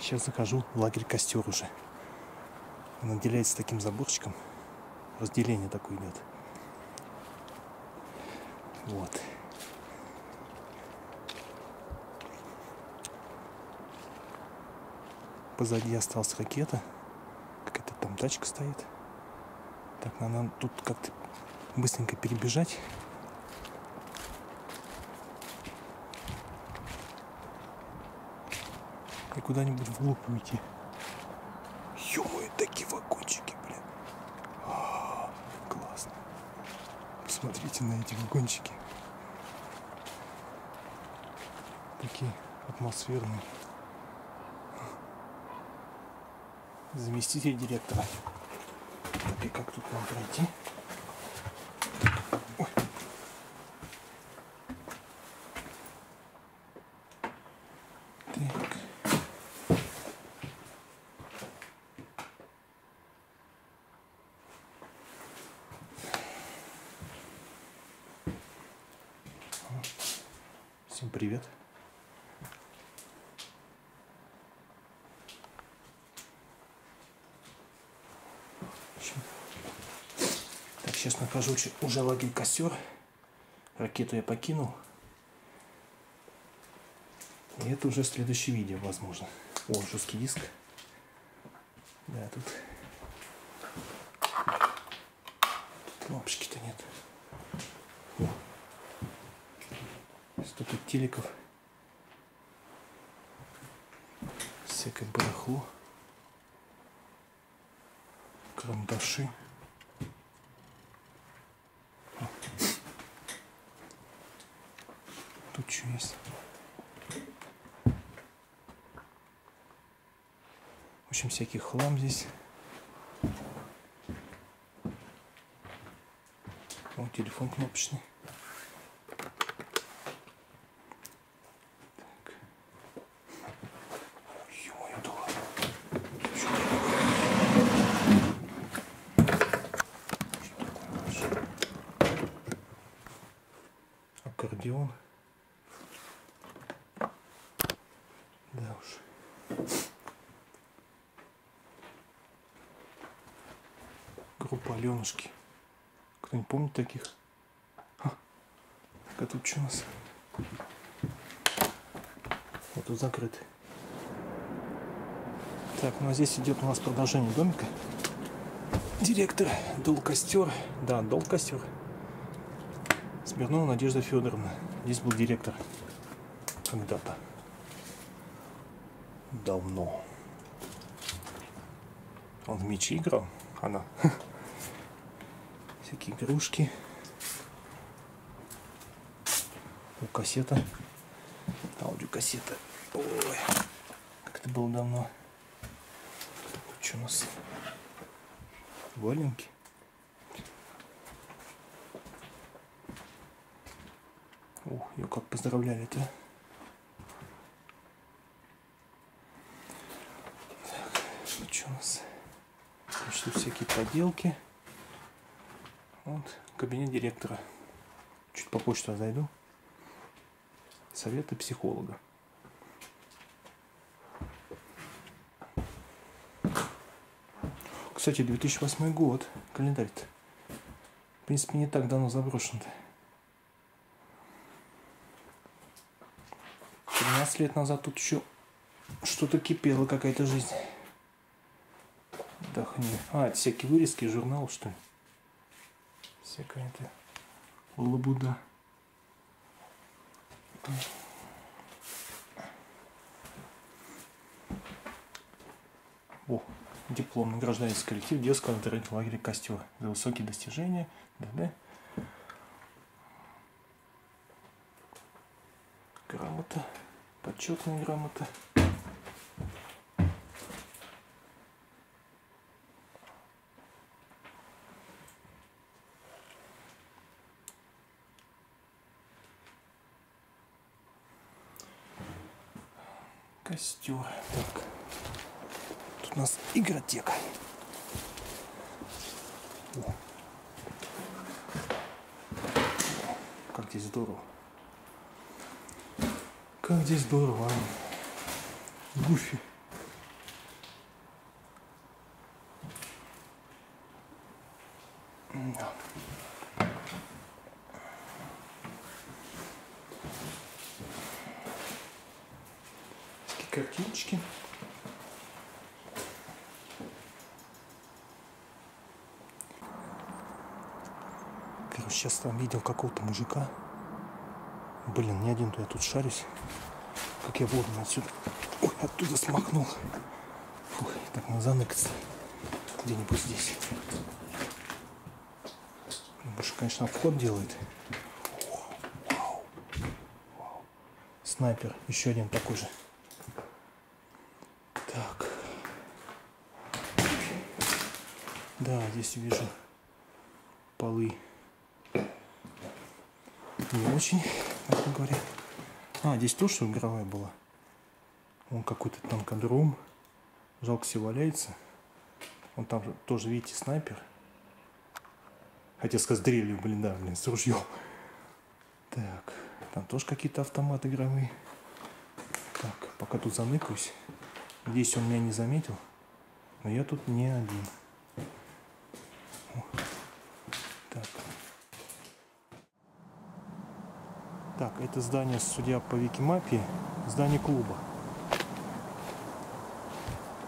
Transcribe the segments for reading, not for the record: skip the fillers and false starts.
Сейчас захожу в лагерь Костер уже. Он отделяется таким заборчиком. Разделение такое идет. Вот. Позади осталась ракета. Какая-то там тачка стоит. Так, надо тут как-то быстренько перебежать. И куда-нибудь вглубь уйти. Ё-моё, такие вагончики, блин. Классно. Посмотрите на эти вагончики. Такие атмосферные. Заместитель директора. Так, и как тут нам пройти? Ой. Так. Всем привет. Так, сейчас нахожу уже лагерь Костер. Ракету я покинул. И это уже следующее видео, возможно. О, жесткий диск. Да, тут лампочки-то нет. Столько телеков. Всякое барахло. Карандаши. Тут что есть? В общем, всякий хлам здесь. О, телефон кнопочный. Так. Ё-моё, да ладно. Аккордеон. Да уж. Группа Аленушки. Кто-нибудь помнит таких? Так, а тут что у нас? Вот тут закрыт. Так, ну а здесь идет у нас продолжение домика. Директор Дол Костер. Да, Дол Костер. Смирнова Надежда Федоровна. Здесь был директор. Когда-то. Давно. Он в мячи играл. Она. Всякие игрушки. У кассета. Аудиокассета. Ой. Как это было давно. Что у нас? Валенки. Ух, ее как поздравляли-то. Так, что у нас? Значит, тут всякие поделки. Вот, кабинет директора. Чуть попозже туда зайду. Советы психолога. Кстати, 2008 год. Календарь-то. В принципе, не так давно заброшен-то. 13 лет назад тут еще что-то кипело, какая-то жизнь. Отдохни. А, это всякие вырезки из журналов, что ли? Всякая-то лабуда. О, диплом. Награждается коллектив детского интернет лагеря Костер за высокие достижения. Да-да. Грамота. Почетная грамота. Костер. Так. Тут у нас игротека. О. Как здесь здорово. Как здесь здорово. Гуфи. картиночки. Короче, сейчас там видел какого-то мужика. Блин, не один-то я тут шарюсь. Как я вовремя отсюда, ой, оттуда смахнул. Фух, так надо заныкаться где-нибудь здесь. Больше, конечно, обход делает. Вау. Вау. Снайпер, еще один такой же. Так. Да, здесь вижу полы не очень, как говоря. А, здесь тоже что игровая была. Вон какой-то танкодром. Жалко, все валяется. Вон там тоже, видите, снайпер. Хотел сказать, дрелью, блин, да, блин, с ружьем. Так, там тоже какие-то автоматы игровые. Так, пока тут заныкаюсь. Здесь он меня не заметил. Но я тут не один. О. Так. Так, это здание, судя по Викимапе, здание клуба.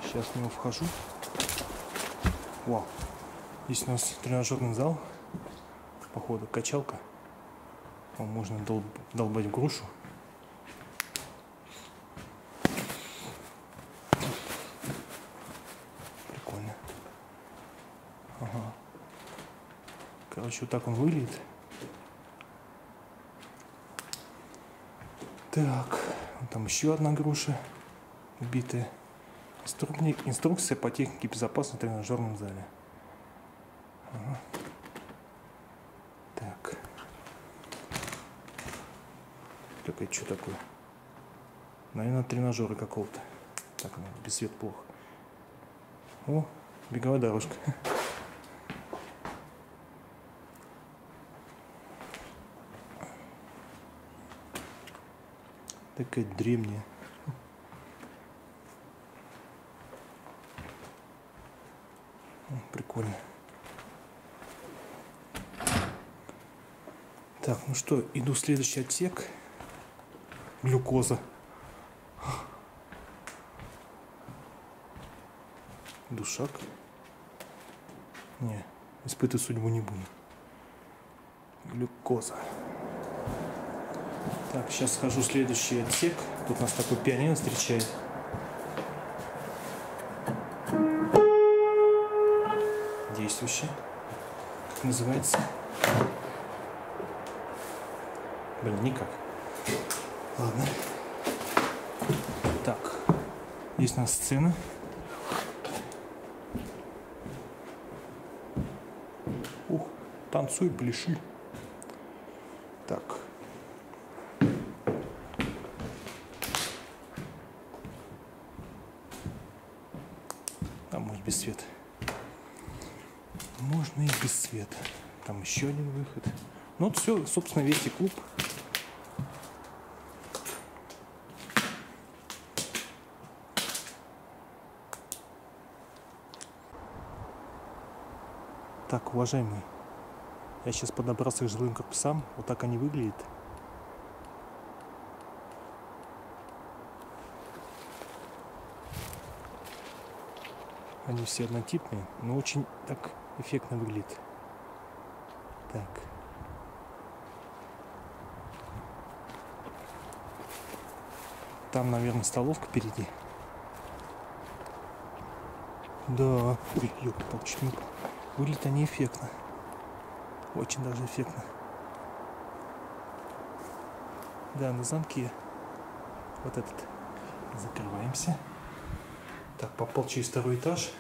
Сейчас в него вхожу. Вау. Здесь у нас тренажерный зал. Походу, качалка. Там можно долбать в грушу. Прикольно. Ага. Короче, вот так он выглядит. Так, там еще одна груша убитая. Инструкция по технике безопасности в тренажерном зале. Ага. Так. Так, это что такое? Наверное, тренажеры какого-то. Так, ну, без света плохо. О, беговая дорожка. Такая древняя. Прикольно. Так, ну что, иду в следующий отсек. Глюкоза. Душак. Не, испытывать судьбу не буду. Глюкоза. Так, сейчас схожу в следующий отсек. Тут нас такой пианино встречает. Действующий. Как называется? Блин, никак. Ладно. Так. Здесь у нас сцена. Ух, танцуй, пляши. Так. А может без света. Можно и без света. Там еще один выход. Ну вот все, собственно, весь и клуб. Так, уважаемые, я сейчас подобрался к жилым корпусам. Вот так они выглядят. Они все однотипные, но очень так эффектно выглядит. Так. Там, наверное, столовка впереди. Да. Ой, ёлки-палки, чуть не упал. Выглядят они эффектно. Очень даже эффектно. Да, на замке. Вот этот. Закрываемся. Так, попал через второй этаж.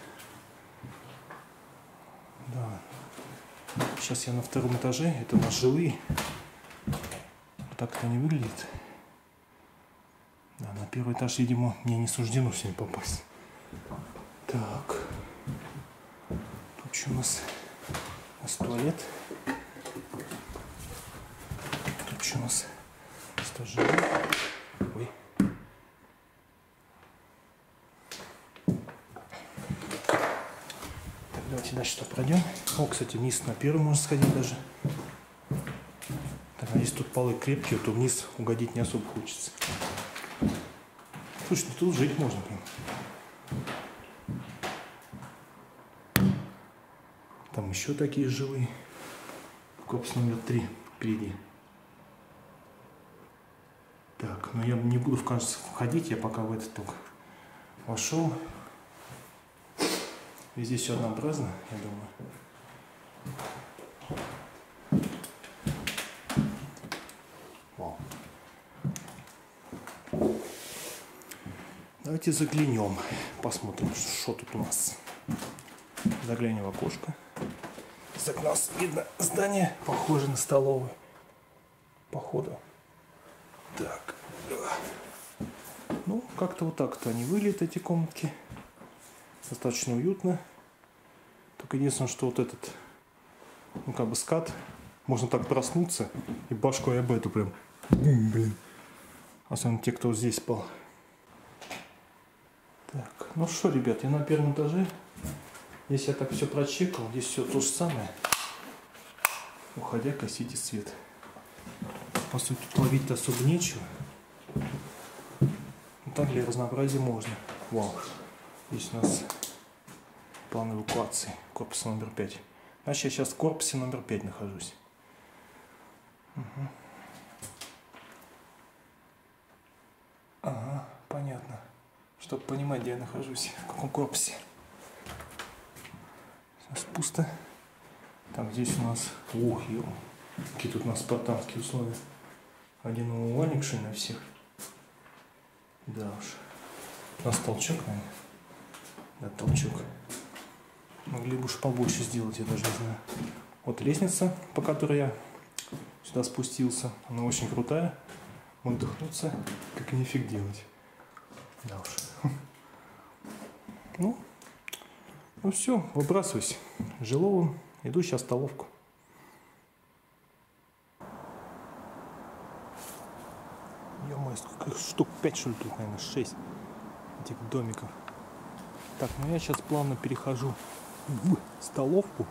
Да. Сейчас я на втором этаже. Это у нас жилые. Вот так это не выглядит. Да, на первый этаж, видимо, мне не суждено всем попасть. Так. Тут что у нас? У нас туалет. Тут что у нас? Стажер. Ой. Так, давайте дальше пройдем. О, кстати, вниз на первый можно сходить даже. Так, а если тут полы крепкие, то вниз угодить не особо хочется. Слушай, ну тут жить можно прям. Там еще такие жилые. Корпус номер 3 впереди. Так, но я не буду, кажется, входить, я пока в этот только вошел. Везде все однообразно, я думаю. Вау. Давайте заглянем, посмотрим, что тут у нас. Заглянем в окошко. С окна видно здание, похоже на столовую. Походу. Так. Ну, как-то вот так-то они выглядят, эти комнатки. Достаточно уютно. Только единственное, что вот этот, ну, как бы скат, можно так проснуться и башкой об эту прям. Бум, блин. Особенно те, кто здесь спал. Так, ну что, ребят, я на первом этаже. Здесь я так все прочекал, здесь все то же самое. Уходя, косите свет. По сути, тут ловить-то особо нечего. Но так для разнообразия можно. Вау. Здесь у нас план эвакуации корпуса номер 5. Значит, я сейчас в корпусе номер 5 нахожусь. Угу. Ага, понятно. Чтобы понимать, где я нахожусь, в каком корпусе. Сейчас пусто. Так, здесь у нас... Ох, ё. Какие тут у нас спартанские условия. Один умывальник, что ли, на всех. Да уж. У нас толчок, наверное. Да, толчок. Могли бы уж побольше сделать, я даже не знаю. Вот лестница, по которой я сюда спустился. Она очень крутая. Выдохнуться, как и нифиг делать. Да уж. Ну все, выбрасывайся. Жиловым. Иду сейчас в столовку. Ё-моё, сколько штук? 5, что ли, тут, наверное, 6 этих домиков. Так, ну я сейчас плавно перехожу в столовку.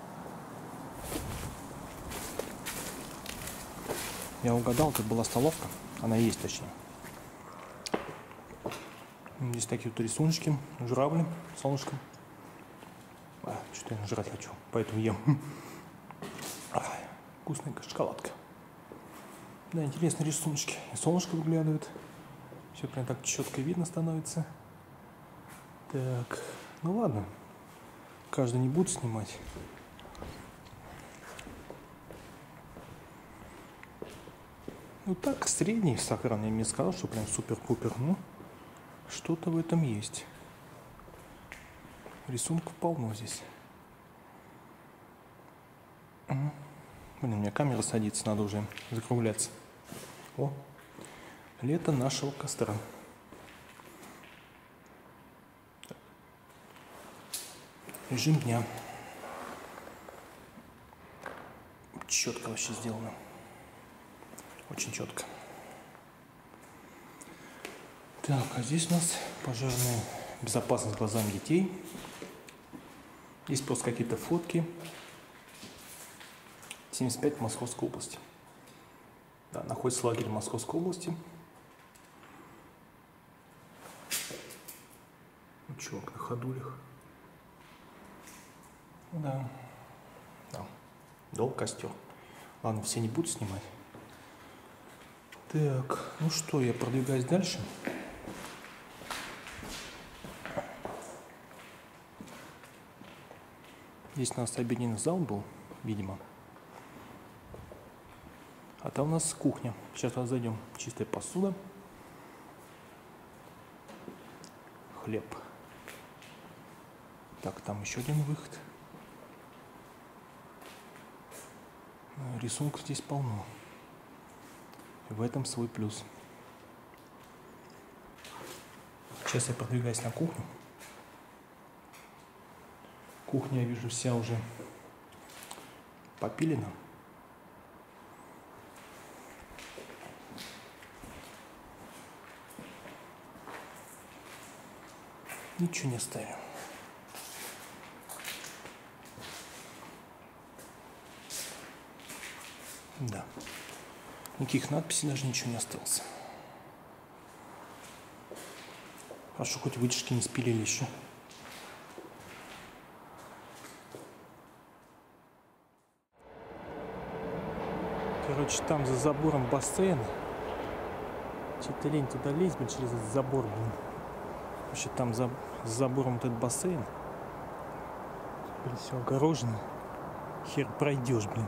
Я угадал, как была столовка. Она есть, точнее. Здесь такие вот рисуночки. Журавли, солнышко. Что-то я жрать хочу, поэтому ем. Вкусная шоколадка. Да, интересные рисуночки. И солнышко выглядывает. Все прям так четко видно становится. Так, ну ладно. Каждый не будет снимать. Ну так, средний сохран. Я не сказал, что прям супер-пупер. Ну, что-то в этом есть. Рисунков полно здесь. Блин, у меня камера садится, надо уже закругляться. О, лето нашего костра. Режим дня. Четко вообще сделано. Очень четко. Так, а здесь у нас пожарная безопасность глазам детей. Здесь просто какие-то фотки. 75 в Московской области. Да, находится лагерь в Московской области. Ну, чувак на ходулях. Да. Да. Дол костер. Ладно, все не буду снимать. Так, ну что, я продвигаюсь дальше. Здесь у нас обеденный зал был, видимо. А там у нас кухня. Сейчас зайдем. Чистая посуда. Хлеб. Так, там еще один выход. Рисунков здесь полно. И в этом свой плюс. Сейчас я продвигаюсь на кухню. Кухня, я вижу, вся уже попилена. Ничего не оставим. Да. Никаких надписей, даже ничего не осталось. Хорошо, хоть вытяжки не спилили еще. Короче, там за забором бассейн. Что-то лень туда лезть, блин, через этот забор, блин. Вообще там за забором вот этот бассейн. Блин, все огорожено. Хер пройдешь, блин.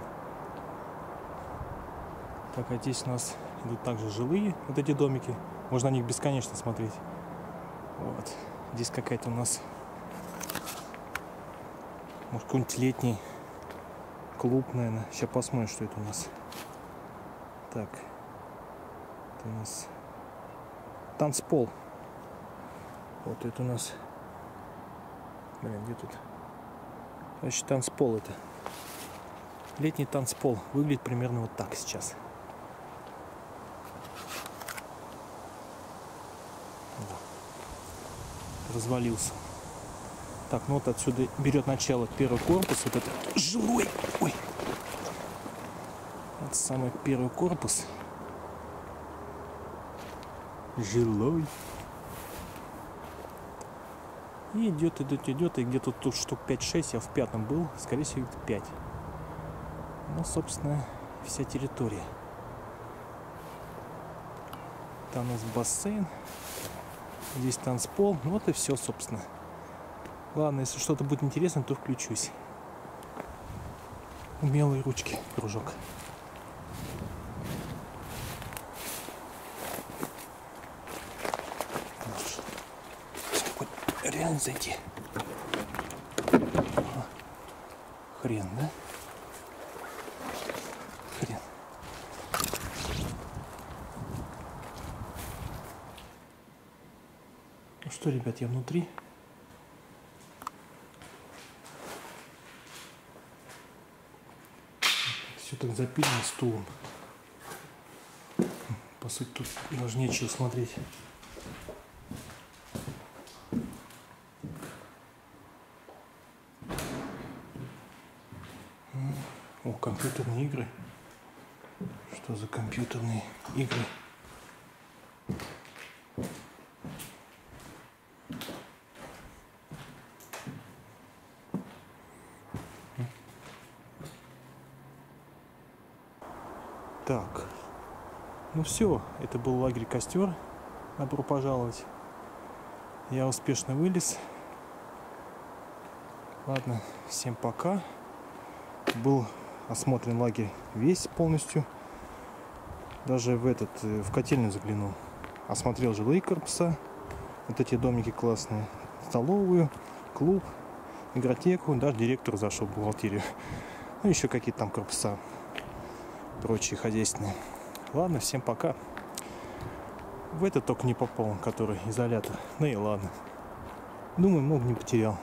Так, а здесь у нас идут также жилые вот эти домики. Можно на них бесконечно смотреть. Вот. Здесь какая-то у нас, может, какой-нибудь летний клуб, наверное. Сейчас посмотрим, что это у нас. Так. Это у нас танцпол. Вот это у нас. Блин, где тут? Значит, танцпол это. Летний танцпол. Выглядит примерно вот так сейчас. Да. Развалился. Так, ну вот отсюда берет начало первый корпус. Вот этот жилой. Ой. Это самый первый корпус. Жилой. И идет, и где-то тут штук 5-6, я в 5-м был, скорее всего, 5. Ну, собственно, вся территория. Там у нас бассейн. Здесь танцпол. Вот и все, собственно. Ладно, если что-то будет интересно, то включусь. Умелые ручки, кружок. Реально зайти. Хрен, да? Хрен. Ну что, ребят, я внутри. Все так запилено стулом. По сути, тут даже нечего смотреть. О, компьютерные игры. Что за компьютерные игры? Так. Ну все, это был лагерь Костер. Добро пожаловать. Я успешно вылез. Ладно, всем пока. Был осмотрен лагерь весь полностью. Даже в котельную заглянул. Осмотрел жилые корпуса. Вот эти домики классные. Столовую, клуб, игротеку. Даже директор зашел в бухгалтерию. Ну, еще какие-то там корпуса. Прочие хозяйственные. Ладно, всем пока. В этот только не попал, который изолятор. Ну и ладно. Думаю, много не потерял.